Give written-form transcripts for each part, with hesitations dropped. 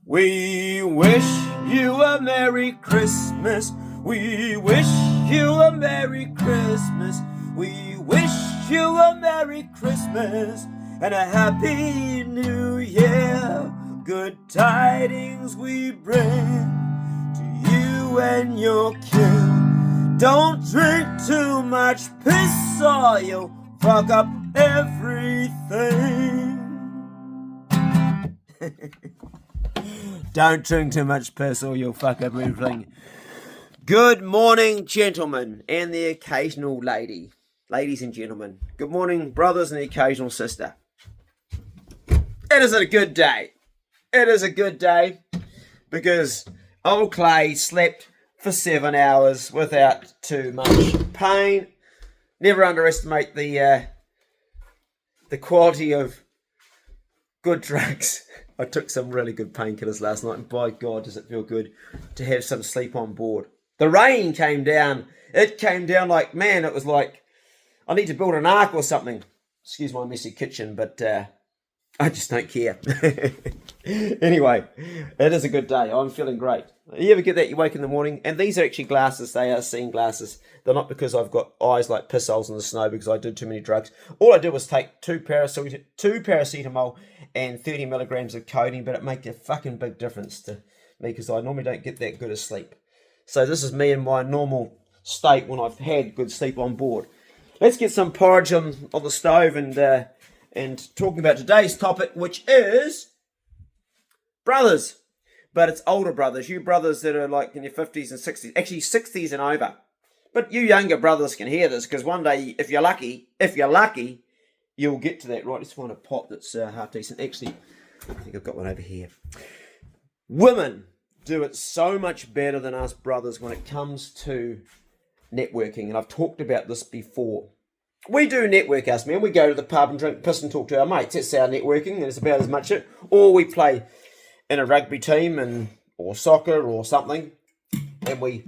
We wish you a Merry Christmas. We wish you a Merry Christmas. We wish you a Merry Christmas and a Happy New Year. Good tidings we bring to you and your kin. Don't drink too much piss or you'll fuck up everything. Don't drink too much piss or you'll fuck up everything. Good morning, gentlemen, and the occasional lady. Ladies and gentlemen. Good morning, brothers and the occasional sister. It is a good day. It is a good day because old Clay slept for 7 hours without too much pain. Never underestimate the quality of good drugs. I took some really good painkillers last night, and by God, does it feel good to have some sleep on board. The rain came down. It came down like, man, it was like I need to build an ark or something. Excuse my messy kitchen, but I just don't care. Anyway, it is a good day. I'm feeling great. You ever get that? You wake in the morning, and these are actually glasses. They are seeing glasses. They're not because I've got eyes like piss holes in the snow because I did too many drugs. All I did was take two paracetamol and 30 milligrams of codeine, but it made a fucking big difference to me because I normally don't get that good a sleep. So this is me in my normal state when I've had good sleep on board. Let's get some porridge on the stove and talking about today's topic, which is brothers. But it's older brothers, you brothers that are like in your 50s and 60s, actually 60s and over. But you younger brothers can hear this because one day, if you're lucky, you'll get to that. Right, let's find a pot that's half decent. Actually, I think I've got one over here. Women do it so much better than us brothers when it comes to networking. And I've talked about this before. We do network, us men. We go to the pub and drink piss and talk to our mates. That's our networking, and it's about as much it. Or we play in a rugby team or soccer or something, and we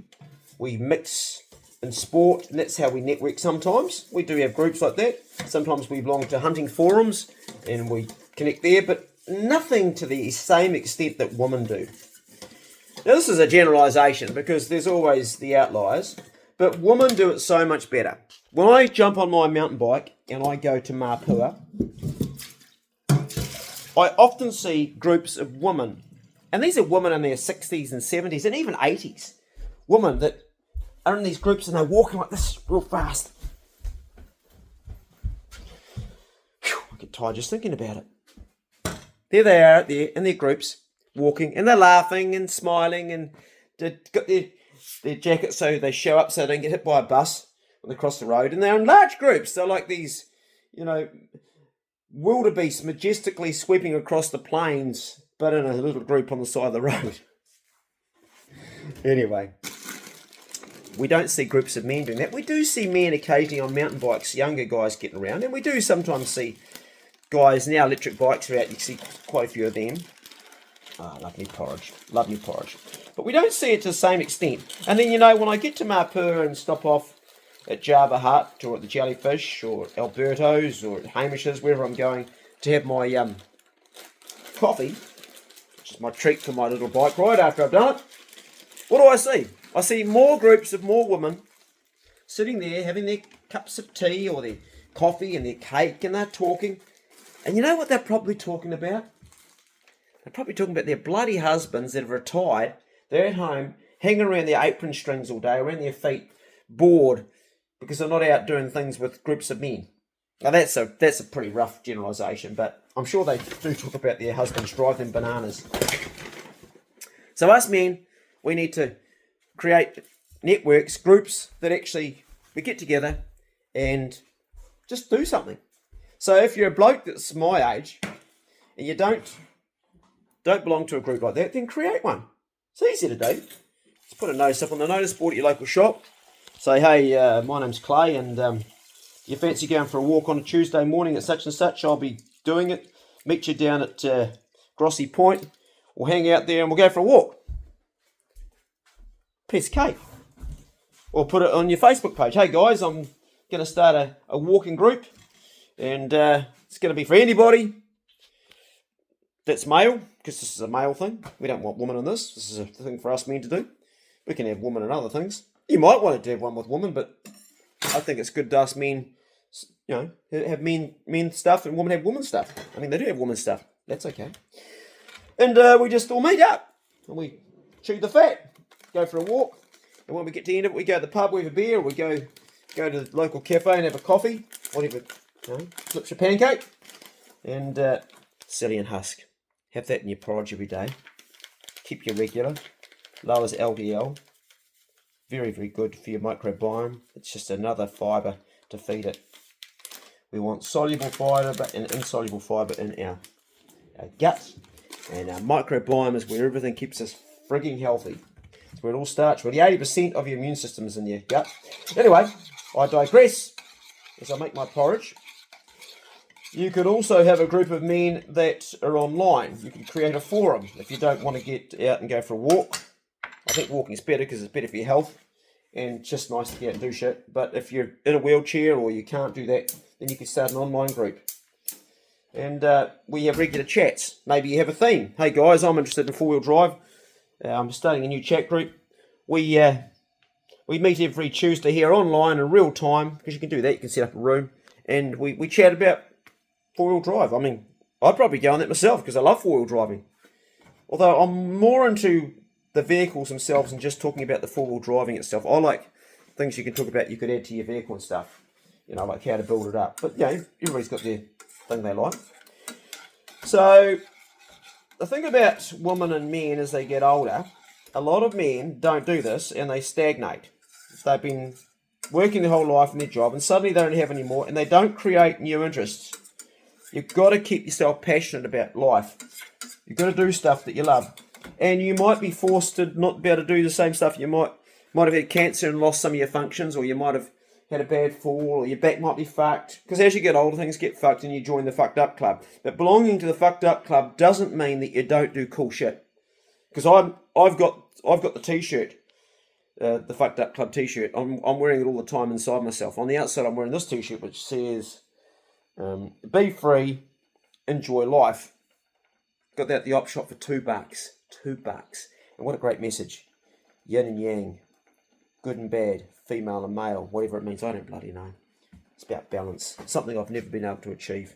mix in sport, and that's how we network sometimes. We do have groups like that. Sometimes we belong to hunting forums and we connect there, but nothing to the same extent that women do. Now this is a generalisation because there's always the outliers, but women do it so much better. When I jump on my mountain bike and I go to Mapua, I often see groups of women, and these are women in their 60s and 70s and even 80s, women that are in these groups and they're walking like this real fast. Whew, I get tired just thinking about it. There they are there in their groups, walking, and they're laughing and smiling, and they've got their jackets so they show up so they don't get hit by a bus when they cross the road, and they're in large groups. They're like these, wildebeest majestically sweeping across the plains, but in a little group on the side of the road. Anyway, we don't see groups of men doing that. We do see men occasionally on mountain bikes, younger guys getting around, and we do sometimes see guys, now electric bikes are out, you see quite a few of them. Love me porridge. But we don't see it to the same extent. And then, when I get to Mapua and stop off at Java Hut or at the Jellyfish or Alberto's or at Hamish's, wherever I'm going to have my coffee, which is my treat for my little bike ride after I've done it, what do I see? I see more groups of more women sitting there having their cups of tea or their coffee and their cake, and they're talking. And you know what they're probably talking about? They're probably talking about their bloody husbands that have retired. They're at home, hanging around their apron strings all day, around their feet, bored, because they're not out doing things with groups of men. Now that's a pretty rough generalisation, but I'm sure they do talk about their husbands drive them bananas. So us men, we need to create networks, groups that actually we get together and just do something. So if you're a bloke that's my age and you don't belong to a group like that, then create one. It's easy to do. Just put a notice up on the notice board at your local shop. Say, hey, my name's Clay, and you fancy going for a walk on a Tuesday morning at such and such? I'll be doing it. Meet you down at Grossie Point. We'll hang out there and we'll go for a walk. Piece of cake. Or put it on your Facebook page. Hey guys, I'm going to start a walking group, and it's going to be for anybody. that's male, because this is a male thing. We don't want women in this. This is a thing for us men to do. We can have women in other things. You might want to have one with women, but I think it's good to us men, have men stuff and women have women stuff. I mean, they do have women stuff. That's okay. And we just all meet up and we chew the fat, go for a walk. And when we get to the end of it, we go to the pub, we have a beer, or we go to the local cafe and have a coffee, whatever, flips your pancake, and psyllium husk. Have that in your porridge every day. Keep you regular. Lowers LDL. Very, very good for your microbiome. It's just another fibre to feed it. We want soluble fibre and insoluble fibre in our gut. And our microbiome is where everything keeps us frigging healthy. It's where it all starts. Really, 80% of your immune system is in your gut. Anyway, I digress as I make my porridge. You could also have a group of men that are online. You can create a forum if you don't want to get out and go for a walk. I think walking is better because it's better for your health and just nice to get out and do shit. But if you're in a wheelchair or you can't do that, then you can start an online group. And we have regular chats. Maybe you have a theme. Hey guys, I'm interested in four-wheel drive. I'm starting a new chat group. We meet every Tuesday here online in real time, because you can do that. You can set up a room and we chat about four-wheel drive. I mean, I'd probably go on that myself because I love four-wheel driving. Although I'm more into the vehicles themselves and just talking about the four-wheel driving itself. I like things you can talk about, you could add to your vehicle and stuff. Like how to build it up. But, everybody's got their thing they like. So, the thing about women and men as they get older, a lot of men don't do this and they stagnate. They've been working their whole life in their job and suddenly they don't have any more and they don't create new interests. You've got to keep yourself passionate about life. You've got to do stuff that you love. And you might be forced to not be able to do the same stuff. You might have had cancer and lost some of your functions, or you might have had a bad fall, or your back might be fucked. Because as you get older, things get fucked and you join the fucked up club. But belonging to the fucked up club doesn't mean that you don't do cool shit. Because I've got the t-shirt, the fucked up club t-shirt. I'm wearing it all the time inside myself. On the outside, I'm wearing this t-shirt which says, "Be free, enjoy life." Got that at the op shop for $2. $2. And what a great message. Yin and yang, good and bad, female and male, whatever it means, I don't bloody know. It's about balance, something I've never been able to achieve.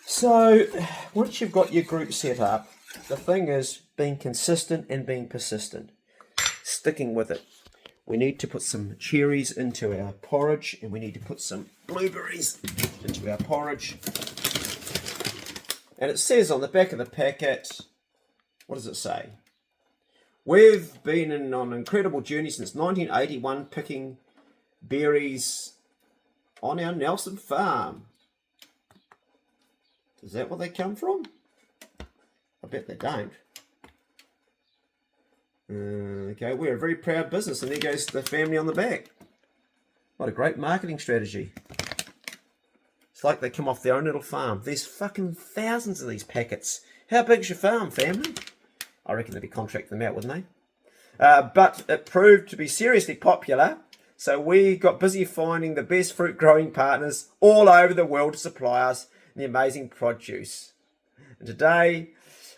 So, once you've got your group set up, the thing is being consistent and being persistent. Sticking with it. We need to put some cherries into our porridge, and we need to put some blueberries into our porridge. And it says on the back of the packet, what does it say? We've been on an incredible journey since 1981 picking berries on our Nelson farm. Is that where they come from? I bet they don't. Okay, we're a very proud business, and there goes the family on the back. What a great marketing strategy. It's like they come off their own little farm. There's fucking thousands of these packets. How big's your farm, family? I reckon they'd be contracting them out, wouldn't they? But it proved to be seriously popular, so we got busy finding the best fruit growing partners all over the world to supply us the amazing produce. And today,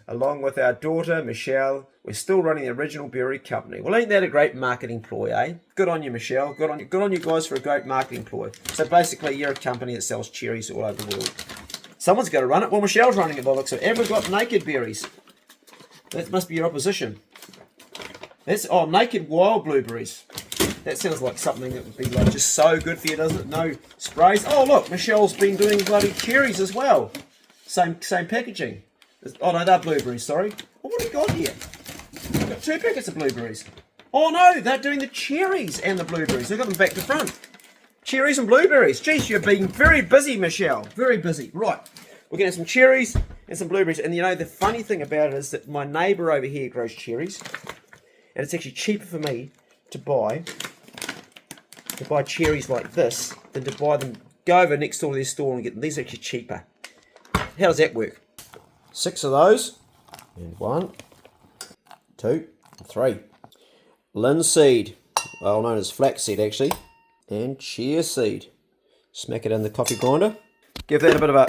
along with our daughter, Michelle, we're still running the original berry company. Well, ain't that a great marketing ploy, eh? Good on you, Michelle. Good on you guys for a great marketing ploy. So basically, you're a company that sells cherries all over the world. Someone's got to run it. Well, Michelle's running it by the looks of it. And we've got naked berries. That must be your opposition. Naked wild blueberries. That sounds like something that would be like just so good for you, doesn't it? No sprays. Oh, look, Michelle's been doing bloody cherries as well. Same packaging. Oh, no, they're blueberries, sorry. Well, what have you got here? I've got 2 packets of blueberries. Oh, no, they're doing the cherries and the blueberries. They've got them back to front. Cherries and blueberries. Geez, you're being very busy, Michelle. Very busy. Right. We're getting some cherries and some blueberries. And, the funny thing about it is that my neighbour over here grows cherries. And it's actually cheaper for me to buy cherries like this than to buy them, go over next door to their store and get them. These are actually cheaper. How does that work? 6 of those. And 1, 2, 3. Linseed, well known as flaxseed actually. And chia seed. Smack it in the coffee grinder. Give that a bit of a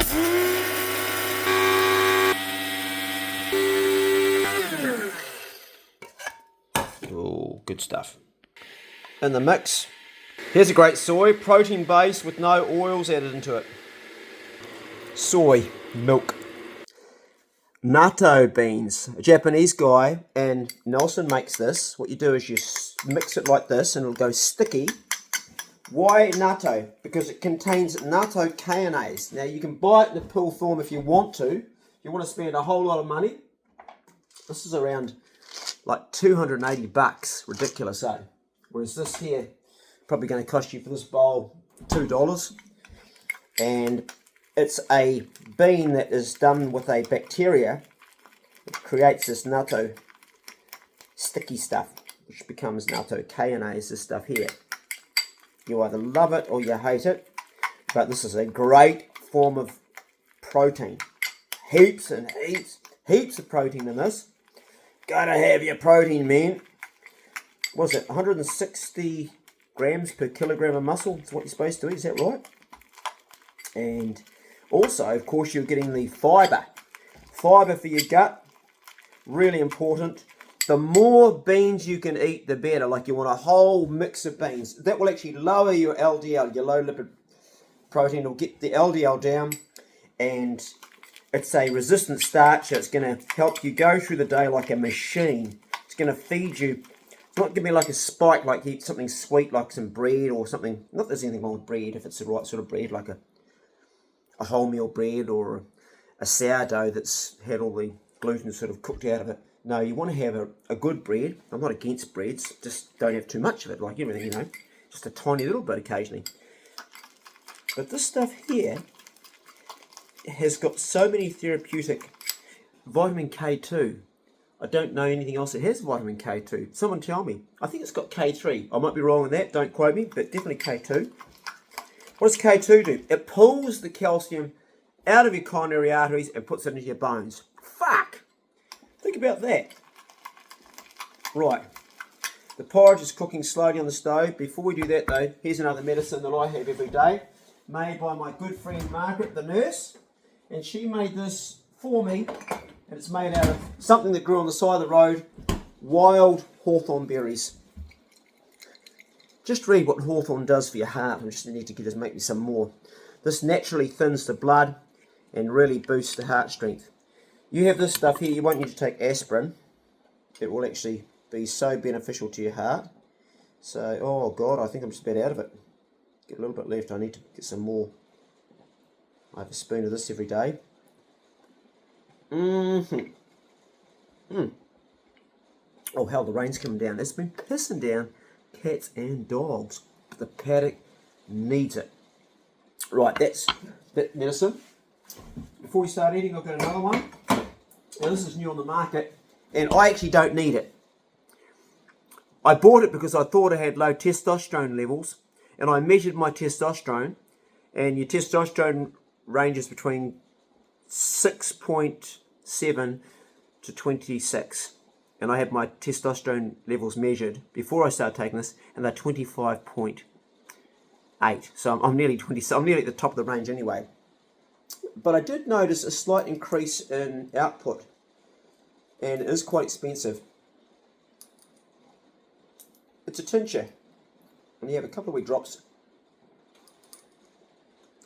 Good stuff. In the mix, here's a great soy protein base with no oils added into it. Soy milk. Natto beans, a Japanese guy, and Nelson makes this. What you do is you mix it like this and it'll go sticky. Why natto? Because it contains natto kayanase. Now you can buy it in the pill form if you want to. If you want to spend a whole lot of money. This is around like $280. Ridiculous, eh? Whereas this here, probably going to cost you for this bowl $2. And it's a bean that is done with a bacteria that creates this natto sticky stuff, which becomes natto kayanase, this stuff here. You either love it or you hate it, but this is a great form of protein. Heaps and heaps of protein in this. Gotta have your protein, man. What is it, 160 grams per kilogram of muscle? That's what you're supposed to eat, is that right? And also, of course, you're getting the fibre. Fibre for your gut, really important. The more beans you can eat, the better. Like you want a whole mix of beans. That will actually lower your LDL, your low lipid protein. It'll get the LDL down. And it's a resistant starch. So it's going to help you go through the day like a machine. It's going to feed you. It's not going to be like a spike, like you eat something sweet, like some bread or something. Not that there's anything wrong with bread, if it's the right sort of bread, like a wholemeal bread or a sourdough that's had all the gluten sort of cooked out of it. No, you want to have a good bread. I'm not against breads, just don't have too much of it, like everything, you know. Just a tiny little bit occasionally. But this stuff here has got so many therapeutic. Vitamin K2. I don't know anything else that has vitamin K2. Someone tell me. I think it's got K3. I might be wrong on that, don't quote me, but definitely K2. What does K2 do? It pulls the calcium out of your coronary arteries and puts it into your bones. Fuck! Think about that. Right. The porridge is cooking slowly on the stove. Before we do that though, here's another medicine that I have every day. Made by my good friend Margaret, the nurse. And she made this for me. And it's made out of something that grew on the side of the road. Wild hawthorn berries. Just read what hawthorn does for your heart. I just need to just make me some more. This naturally thins the blood and really boosts the heart strength. You have this stuff here, you won't need to take aspirin. It will actually be so beneficial to your heart. So, oh God, I think I'm just about out of it. Get a little bit left, I need to get some more. I have a spoon of this every day. Oh hell, the rain's coming down. It's been pissing down cats and dogs. The paddock needs it. Right, that's that medicine. Before we start eating, I've got another one. Now this is new on the market, and I actually don't need it. I bought it because I thought I had low testosterone levels, and I measured my testosterone, and your testosterone ranges between 6.7 to 26. And I had my testosterone levels measured before I started taking this, and they're 25.8. So I'm nearly 20. So I'm nearly at the top of the range anyway. But I did notice a slight increase in output, and it is quite expensive. It's a tincture, and you have a couple of wee drops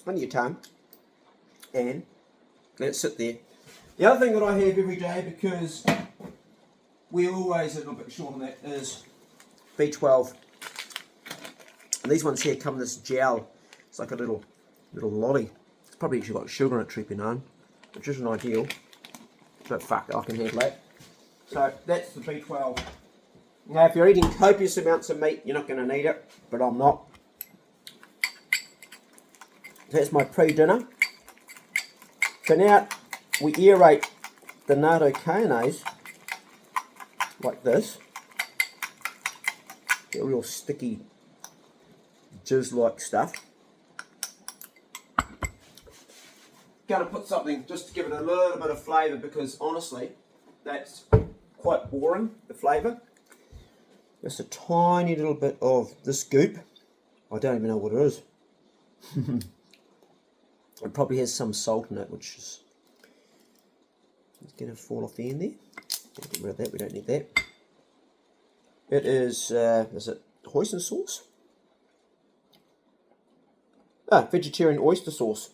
under your tongue, and let it sit there. The other thing that I have every day, because we're always a little bit short on that, is B12. And these ones here come in this gel. It's like a little lolly. It's probably actually got sugar in it, truth be known, which isn't ideal. But fuck, I can handle that. So that's the B12. Now, if you're eating copious amounts of meat, you're not going to need it, but I'm not. That's my pre-dinner. So now we aerate the natto kayanase like this. Get real sticky, jizz-like stuff. Going to put something just to give it a little bit of flavour, because honestly, that's quite boring, the flavour. Just a tiny little bit of this goop. I don't even know what it is. It probably has some salt in it, which is... It's going to fall off the end there. Get rid of that, we don't need that. It is it oyster sauce? Ah, vegetarian oyster sauce.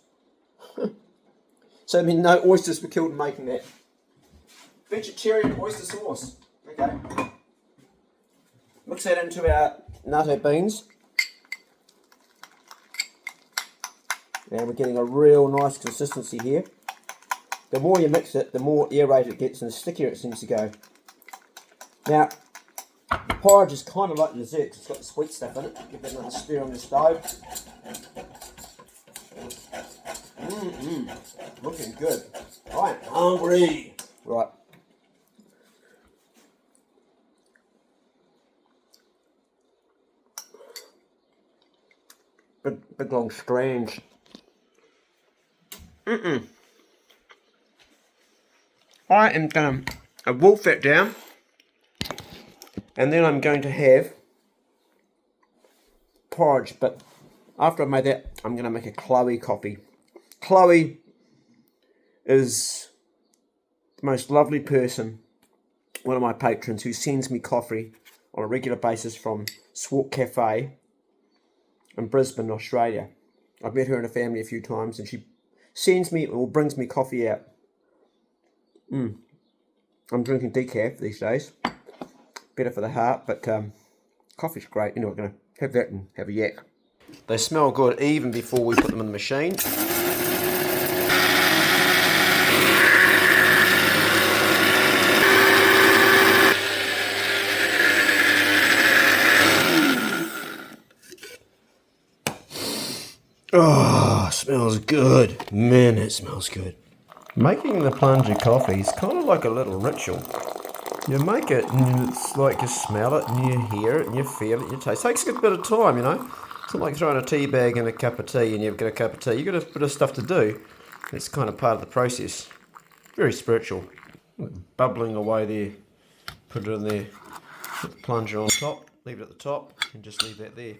So, I mean, no oysters were killed making that. Vegetarian oyster sauce. Okay. Mix that into our natto beans. And we're getting a real nice consistency here. The more you mix it, the more aerated it gets and the stickier it seems to go. Now, the porridge is kind of like dessert because it's got the sweet stuff in it. Give that another stir on the stove. Looking good. I'm hungry. Right. Big long strands. I am going to wolf that down, and then I'm going to have porridge. But after I've made that, I'm going to make a Chloe coffee. Chloe is the most lovely person, one of my patrons, who sends me coffee on a regular basis from Swart Cafe in Brisbane, Australia. I've met her and her family a few times, and she sends me or brings me coffee out. I'm drinking decaf these days. Better for the heart, but coffee's great. Anyway, I'm going to have that and have a yak. They smell good even before we put them in the machine. Oh, smells good. Man, it smells good. Making the plunger coffee is kind of like a little ritual. You make it and it's like you smell it and you hear it and you feel it and you taste it. Takes a bit of time, you know. It's not like throwing a tea bag in a cup of tea and you've got a cup of tea. You've got a bit of stuff to do. It's kind of part of the process. Very spiritual. Bubbling away there. Put it in there. Put the plunger on top. Leave it at the top and just leave that there.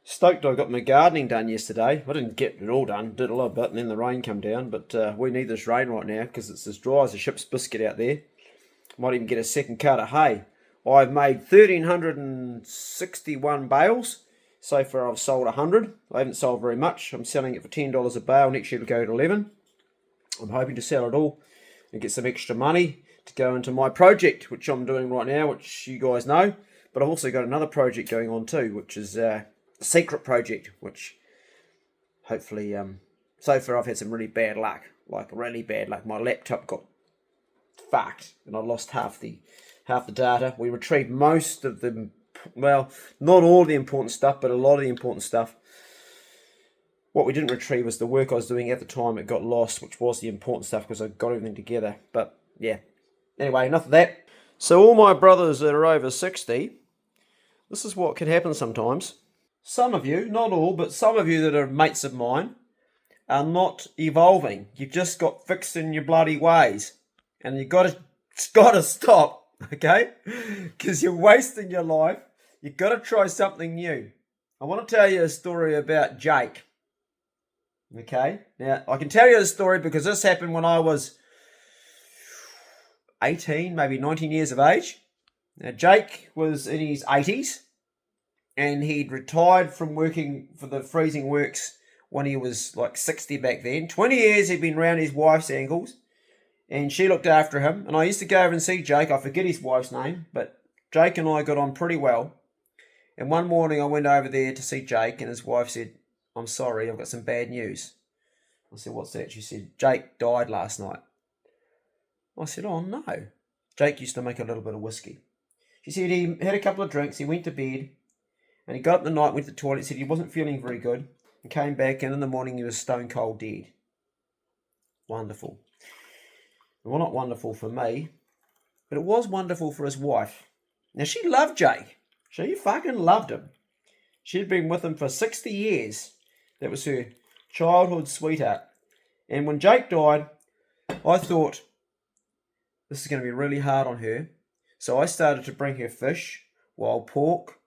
Stoked I got my gardening done yesterday. I didn't get it all done, did a little bit, and then the rain came down. But we need this rain right now because it's as dry as a ship's biscuit out there. Might even get a second cart of hay. I've made 1,361 bales. So far I've sold 100. I haven't sold very much. I'm selling it for $10 a bale. Next year it'll go to 11. I'm hoping to sell it all and get some extra money to go into my project, which I'm doing right now, which you guys know. But I've also got another project going on too, which is a secret project, which hopefully, so far I've had some really bad luck, like really bad luck. My laptop got fucked and I lost half the data. We retrieved most of the, well, not all the important stuff, but a lot of the important stuff. What we didn't retrieve was the work I was doing at the time. It got lost, which was the important stuff because I got everything together. But yeah, anyway, enough of that. So all my brothers that are over 60, this is what can happen sometimes. Some of you, not all, but some of you that are mates of mine are not evolving. You've just got fixed in your bloody ways. And you've got to stop, okay? Because you're wasting your life. You've got to try something new. I want to tell you a story about Jake. Okay? Now, I can tell you the story because this happened when I was 18, maybe 19 years of age. Now, Jake was in his 80s. And he'd retired from working for the freezing works when he was like 60 back then. 20 years he'd been round his wife's ankles. And she looked after him. And I used to go over and see Jake. I forget his wife's name. But Jake and I got on pretty well. And one morning I went over there to see Jake. And his wife said, "I'm sorry, I've got some bad news." I said, "What's that?" She said, "Jake died last night." I said, "Oh no." Jake used to make a little bit of whiskey. She said he had a couple of drinks. He went to bed. And he got up in the night, went to the toilet, said he wasn't feeling very good, and came back, and in the morning he was stone cold dead. Wonderful. Well, not wonderful for me, but it was wonderful for his wife. Now, she loved Jake. She fucking loved him. She'd been with him for 60 years. That was her childhood sweetheart. And when Jake died, I thought, this is going to be really hard on her. So I started to bring her fish, wild pork,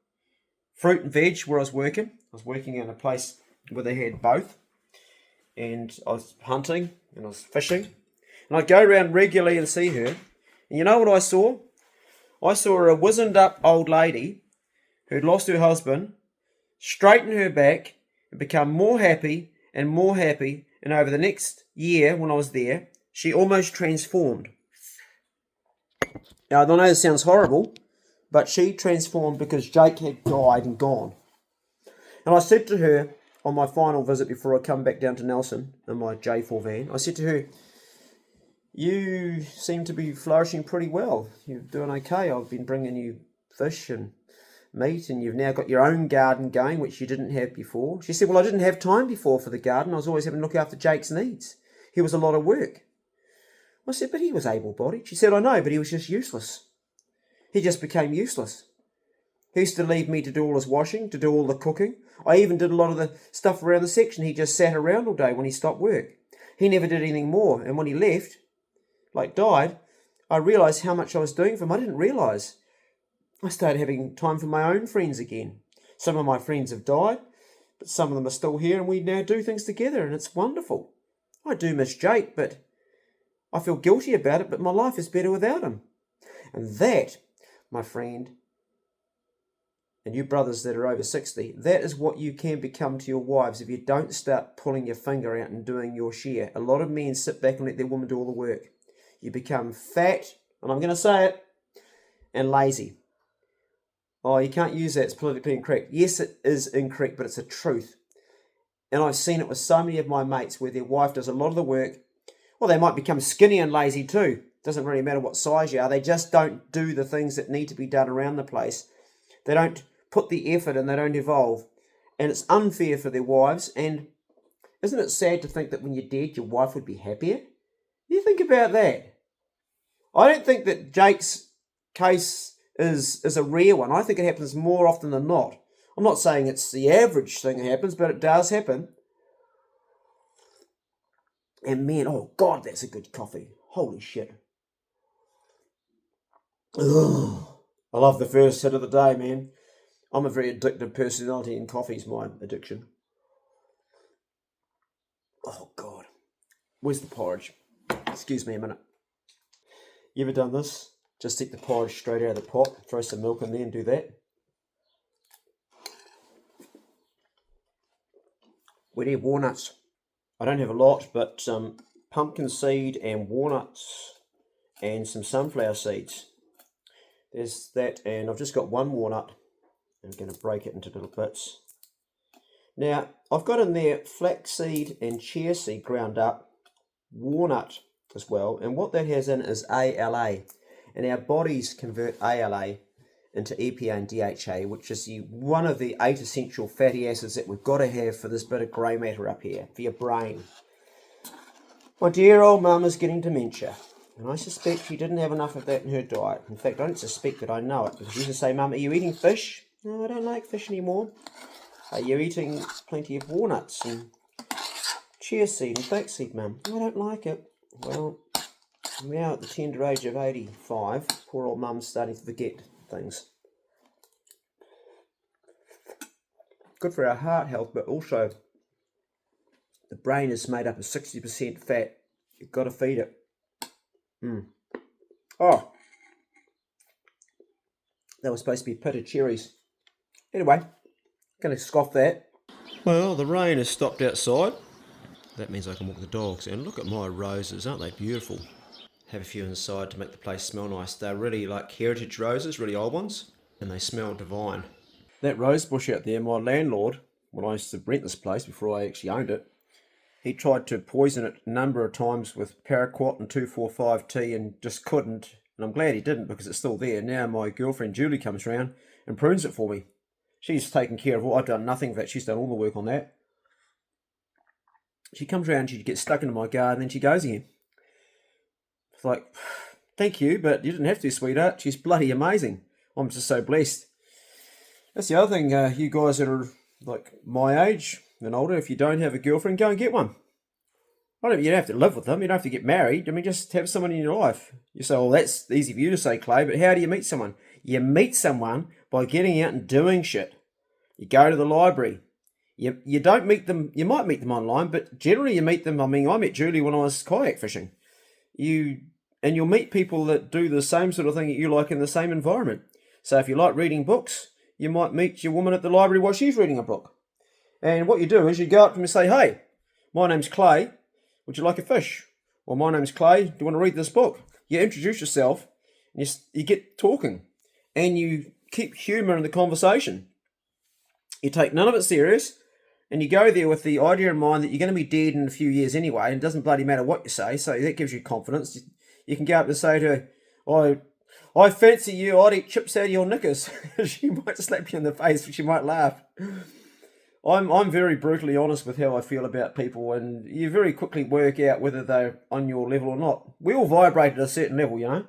fruit and veg where I was working. I was working in a place where they had both. And I was hunting and I was fishing. And I'd go around regularly and see her. And you know what I saw? I saw a wizened up old lady who'd lost her husband straighten her back and become more happy and more happy. And over the next year, when I was there, she almost transformed. Now, I know this sounds horrible, but she transformed because Jake had died and gone. And I said to her on my final visit before I come back down to Nelson in my J4 van, I said to her, you seem to be flourishing pretty well. You're doing okay. I've been bringing you fish and meat, and you've now got your own garden going, which you didn't have before. She said, well, I didn't have time before for the garden. I was always having to look after Jake's needs. He was a lot of work. I said, but he was able-bodied. She said, I know, but he was just useless. He just became useless. He used to leave me to do all his washing, to do all the cooking. I even did a lot of the stuff around the section. He just sat around all day when he stopped work. He never did anything more. And when he left, died, I realised how much I was doing for him. I didn't realise. I started having time for my own friends again. Some of my friends have died, but some of them are still here, and we now do things together, and it's wonderful. I do miss Jake, but I feel guilty about it, but my life is better without him. And that, my friend, and you brothers that are over 60, that is what you can become to your wives if you don't start pulling your finger out and doing your share. A lot of men sit back and let their woman do all the work. You become fat, and I'm going to say it, and lazy. Oh, you can't use that, it's politically incorrect. Yes, it is incorrect, but it's a truth. And I've seen it with so many of my mates where their wife does a lot of the work. Well, they might become skinny and lazy too. Doesn't really matter what size you are. They just don't do the things that need to be done around the place. They don't put the effort and they don't evolve. And it's unfair for their wives. And isn't it sad to think that when you're dead, your wife would be happier? You think about that. I don't think that Jake's case is a rare one. I think it happens more often than not. I'm not saying it's the average thing that happens, but it does happen. And man, oh God, that's a good coffee. Holy shit. Ugh. I love the first hit of the day, man. I'm a very addictive personality, and coffee's my addiction. Oh God. Where's the porridge? Excuse me a minute. You ever done this? Just take the porridge straight out of the pot, throw some milk in there and do that. We need walnuts. I don't have a lot, but some pumpkin seed and walnuts and some sunflower seeds. There's that, and I've just got one walnut. I'm going to break it into little bits. Now, I've got in there flaxseed and chia seed ground up, walnut as well, and what that has in is ALA. And our bodies convert ALA into EPA and DHA, which is one of the 8 essential fatty acids that we've got to have for this bit of grey matter up here, for your brain. My dear old mum is getting dementia, and I suspect she didn't have enough of that in her diet. In fact, I don't suspect it, I know it, because she used to say, Mum, are you eating fish? No, I don't like fish anymore. Are you eating plenty of walnuts and chia seed and flaxseed, Mum? I don't like it. Well, now at the tender age of 85, poor old mum's starting to forget things. Good for our heart health, but also the brain is made up of 60% fat. You've got to feed it. Oh, that was supposed to be pitted cherries. Anyway, going to scoff that. Well, the rain has stopped outside. That means I can walk the dogs. And look at my roses, aren't they beautiful? Have a few inside to make the place smell nice. They're really like heritage roses, really old ones, and they smell divine. That rose bush out there, my landlord, when I used to rent this place before I actually owned it, he tried to poison it a number of times with paraquat and 2,4,5-T and just couldn't. And I'm glad he didn't, because it's still there. Now my girlfriend Julie comes around and prunes it for me. She's taken care of it. I've done nothing for that. She's done all the work on that. She comes around, she gets stuck into my garden, then she goes again. It's like, thank you, but you didn't have to, sweetheart. She's bloody amazing. I'm just so blessed. That's the other thing, you guys that are like my age and older, if you don't have a girlfriend, go and get one. You don't have to live with them. You don't have to get married. I mean, just have someone in your life. You say, well, that's easy for you to say, Clay, but how do you meet someone? You meet someone by getting out and doing shit. You go to the library. You don't meet them. You might meet them online, but generally you meet them. I mean, I met Julie when I was kayak fishing. You And you'll meet people that do the same sort of thing that you like in the same environment. So if you like reading books, you might meet your woman at the library while she's reading a book. And what you do is you go up to them and say, hey, my name's Clay, would you like a fish? Or my name's Clay, do you want to read this book? You introduce yourself, and you get talking, and you keep humour in the conversation. You take none of it serious, and you go there with the idea in mind that you're going to be dead in a few years anyway, and it doesn't bloody matter what you say, so that gives you confidence. You can go up and say to her, I fancy you, I'd eat chips out of your knickers. She might slap you in the face, but she might laugh. I'm very brutally honest with how I feel about people, and you very quickly work out whether they're on your level or not. We all vibrate at a certain level, you know.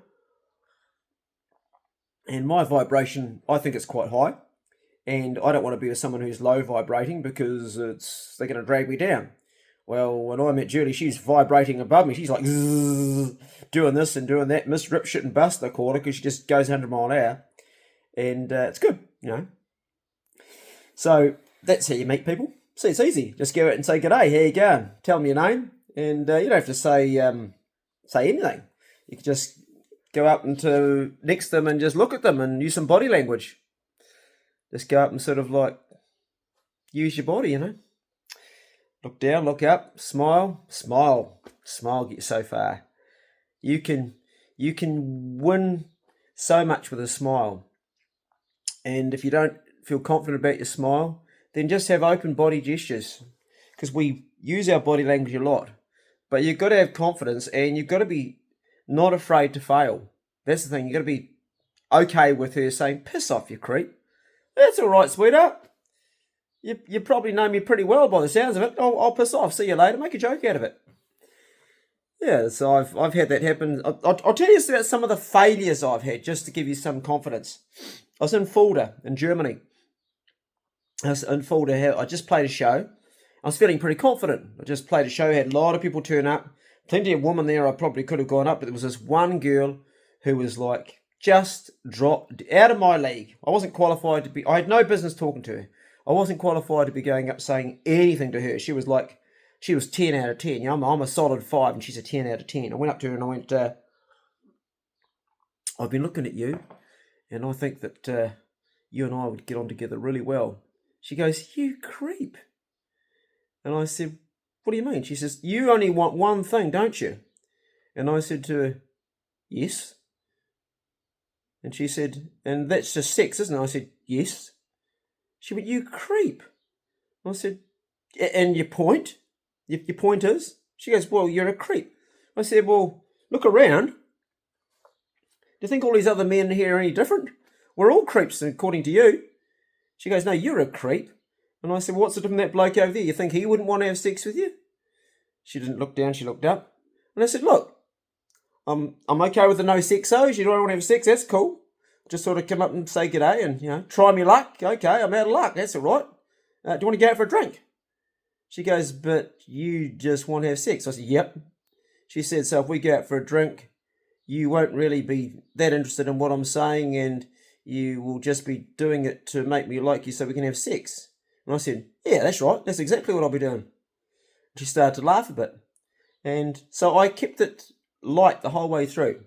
And my vibration, I think it's quite high. And I don't want to be with someone who's low vibrating because they're going to drag me down. Well, when I met Julie, she's vibrating above me. She's like zzz, doing this and doing that. Miss Rip, Shit and Bust, I call her, because she just goes 100 mile an hour. And it's good, you know. So that's how you meet people. See, it's easy. Just go out and say, g'day, how you going? Tell them your name. And you don't have to say anything. You can just go up into next to them and just look at them and use some body language. Just go up and sort of like use your body, you know. Look down, look up, smile, smile. Smile get you so far. You can win so much with a smile. And if you don't feel confident about your smile, then just have open body gestures. Because we use our body language a lot. But you've got to have confidence, and you've got to be not afraid to fail. That's the thing. You've got to be okay with her saying, piss off, you creep. That's all right, sweetheart. You probably know me pretty well by the sounds of it. I'll piss off. See you later. Make a joke out of it. Yeah, so I've had that happen. I'll tell you about some of the failures I've had, just to give you some confidence. I was in Fulda, in Germany. I just played a show. I was feeling pretty confident. I just played a show, had a lot of people turn up. Plenty of women there. I probably could have gone up, but there was this one girl who was like, just dropped out of my league. I wasn't qualified to be, I had no business talking to her. I wasn't qualified to be going up saying anything to her. She was 10 out of 10. You know, I'm a solid 5 and she's a 10 out of 10. I went up to her and I went, I've been looking at you and I think that you and I would get on together really well. She goes, you creep. And I said, what do you mean? She says, you only want one thing, don't you? And I said to her, yes. And she said, and that's just sex, isn't it? I said, yes. She went, you creep. I said, and your point? Your point is? She goes, well, you're a creep. I said, well, look around. Do you think all these other men here are any different? We're all creeps, according to you. She goes, no, you're a creep. And I said, well, what's the difference with that bloke over there? You think he wouldn't want to have sex with you? She didn't look down, she looked up. And I said, look, I'm okay with the no sexos. You don't want to have sex, that's cool. Just sort of come up and say g'day and, you know, try me luck. Okay, I'm out of luck, that's all right. Do you want to go out for a drink? She goes, but you just want to have sex. I said, yep. She said, so if we go out for a drink, you won't really be that interested in what I'm saying and you will just be doing it to make me like you so we can have sex. And I said, yeah, that's right. That's exactly what I'll be doing. She started to laugh a bit. And so I kept it light the whole way through.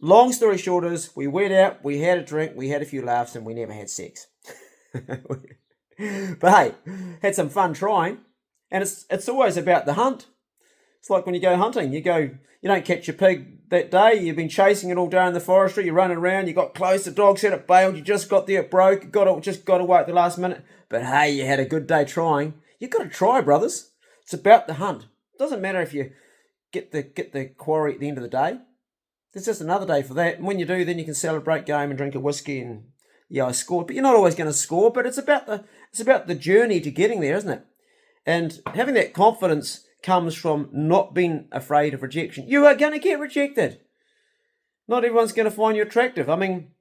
Long story short is, we went out, we had a drink, we had a few laughs, and we never had sex. But hey, had some fun trying. And it's always about the hunt. It's like when you go hunting, you don't catch your pig that day, you've been chasing it all day in the forestry, you're running around, you got close, the dogs had it bailed, you just got there, it broke, just got away at the last minute. But hey, you had a good day trying. You've got to try, brothers. It's about the hunt. It doesn't matter if you get the quarry at the end of the day. There's just another day for that. And when you do, then you can celebrate game and drink a whiskey and, yeah, I scored. But you're not always going to score, but it's about the journey to getting there, isn't it? And having that confidence comes from not being afraid of rejection. You are going to get rejected. Not everyone's going to find you attractive. I mean,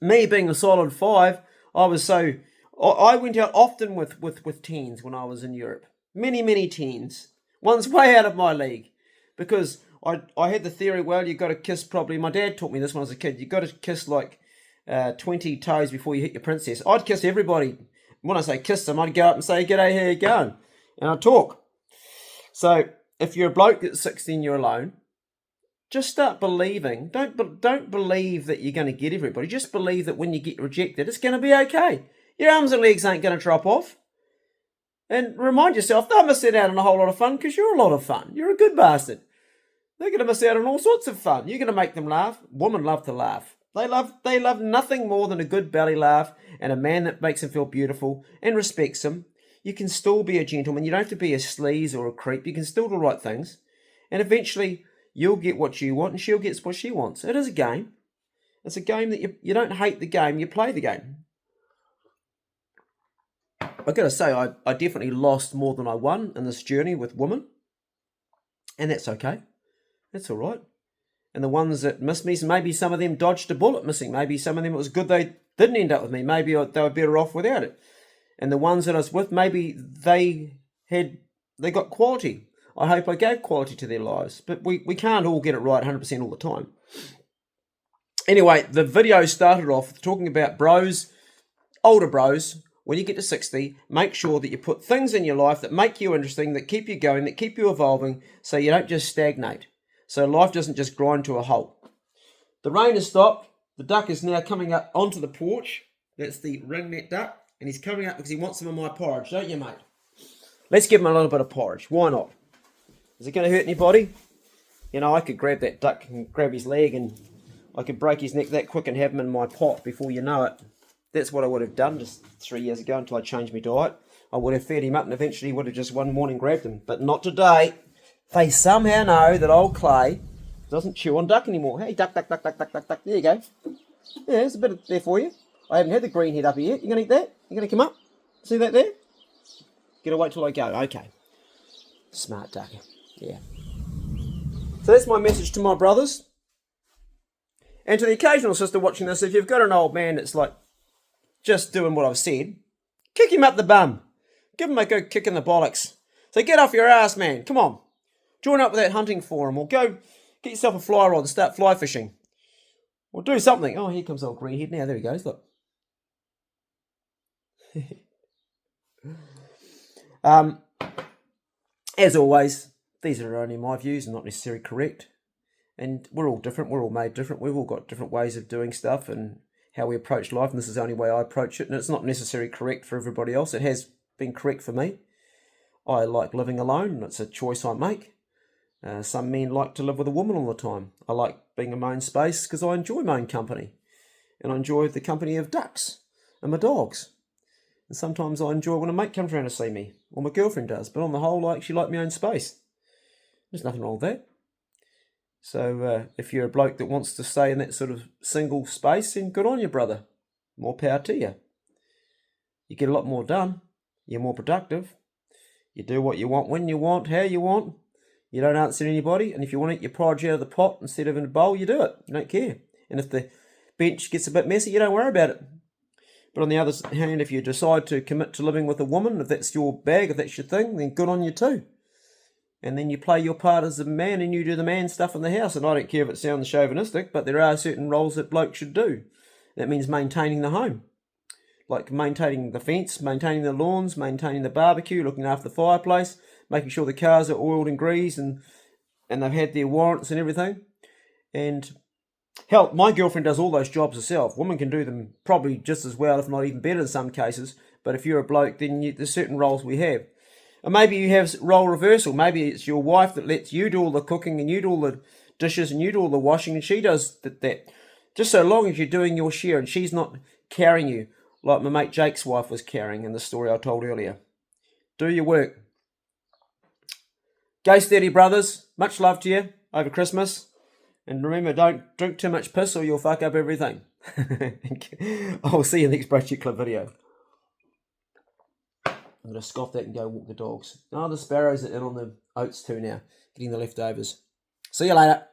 me being a solid 5, I went out often with teens when I was in Europe. Many teens. One's way out of my league. Because I had the theory, well, you've got to kiss probably, my dad taught me this when I was a kid, you've got to kiss like 20 toes before you hit your princess. I'd kiss everybody. When I say kiss them, I'd go up and say, g'day, how you going? And I'd talk. So if you're a bloke that's 16, you're alone. just start believing. Don't believe that you're going to get everybody. Just believe that when you get rejected, it's going to be okay. Your arms and legs ain't going to drop off. And remind yourself, they'll miss out on a whole lot of fun because you're a lot of fun. You're a good bastard. They're going to miss out on all sorts of fun. You're going to make them laugh. Women love to laugh. They love nothing more than a good belly laugh and a man that makes them feel beautiful and respects them. You can still be a gentleman. You don't have to be a sleaze or a creep. You can still do the right things. And eventually, you'll get what you want and she'll get what she wants. It is a game. It's a game that you don't hate the game, you play the game. I've got to say, I definitely lost more than I won in this journey with women. And that's okay. That's all right. And the ones that missed me, maybe some of them dodged a bullet missing. Maybe some of them it was good they didn't end up with me. Maybe they were better off without it. And the ones that I was with, maybe they got quality. I hope I gave quality to their lives. But we can't all get it right 100% all the time. Anyway, the video started off talking about bros, older bros. When you get to 60, make sure that you put things in your life that make you interesting, that keep you going, that keep you evolving, so you don't just stagnate. So life doesn't just grind to a halt. The rain has stopped. The duck is now coming up onto the porch. That's the ringnet duck. And he's coming up because he wants some of my porridge, don't you, mate? Let's give him a little bit of porridge. Why not? Is it going to hurt anybody? You know, I could grab that duck and grab his leg and I could break his neck that quick and have him in my pot before you know it. That's what I would have done just 3 years ago until I changed my diet. I would have fed him up and eventually would have just one morning grabbed him. But not today. They somehow know that old Clay doesn't chew on duck anymore. Hey, duck, duck, duck, duck, duck, duck, duck. There you go. Yeah, there's a bit there for you. I haven't had the green head up here yet. You going to eat that? You going to come up? See that there? Gotta wait till I go. Okay. Smart duck. Yeah. So that's my message to my brothers. And to the occasional sister watching this, if you've got an old man that's like just doing what I've said, kick him up the bum. Give him a good kick in the bollocks. So get off your ass, man. Come on. Join up with that hunting forum or go get yourself a fly rod and start fly fishing. Or do something. Oh, here comes old greenhead now. There he goes. Look. As always, these are only my views and not necessarily correct. And we're all different. We're all made different. We've all got different ways of doing stuff and how we approach life. And this is the only way I approach it. And it's not necessarily correct for everybody else. It has been correct for me. I like living alone, and it's a choice I make. Some men like to live with a woman all the time. I like being in my own space because I enjoy my own company. And I enjoy the company of ducks and my dogs. And sometimes I enjoy when a mate comes around to see me, or my girlfriend does. But on the whole, I actually like my own space. There's nothing wrong with that. So if you're a bloke that wants to stay in that sort of single space, then good on you, brother. More power to you. You get a lot more done. You're more productive. You do what you want, when you want, how you want. You don't answer anybody. And if you want to eat your porridge out of the pot instead of in a bowl, you do it. You don't care. And if the bench gets a bit messy, you don't worry about it. But on the other hand, if you decide to commit to living with a woman, if that's your bag, if that's your thing, then good on you too. And then you play your part as a man and you do the man stuff in the house. And I don't care if it sounds chauvinistic, but there are certain roles that blokes should do. That means maintaining the home. Like maintaining the fence, maintaining the lawns, maintaining the barbecue, looking after the fireplace, making sure the cars are oiled and greased and they've had their warrants and everything. And hell, my girlfriend does all those jobs herself. Women can do them probably just as well, if not even better in some cases. But if you're a bloke, then there's certain roles we have. And maybe you have role reversal. Maybe it's your wife that lets you do all the cooking and you do all the dishes and you do all the washing and she does that. Just so long as you're doing your share and she's not carrying you like my mate Jake's wife was carrying in the story I told earlier. Do your work. Go steady, brothers. Much love to you over Christmas. And remember, don't drink too much piss or you'll fuck up everything. I'll see you in the next Broach Clip video. I'm going to scoff that and go walk the dogs. Oh, the sparrows are in on the oats too now, getting the leftovers. See you later.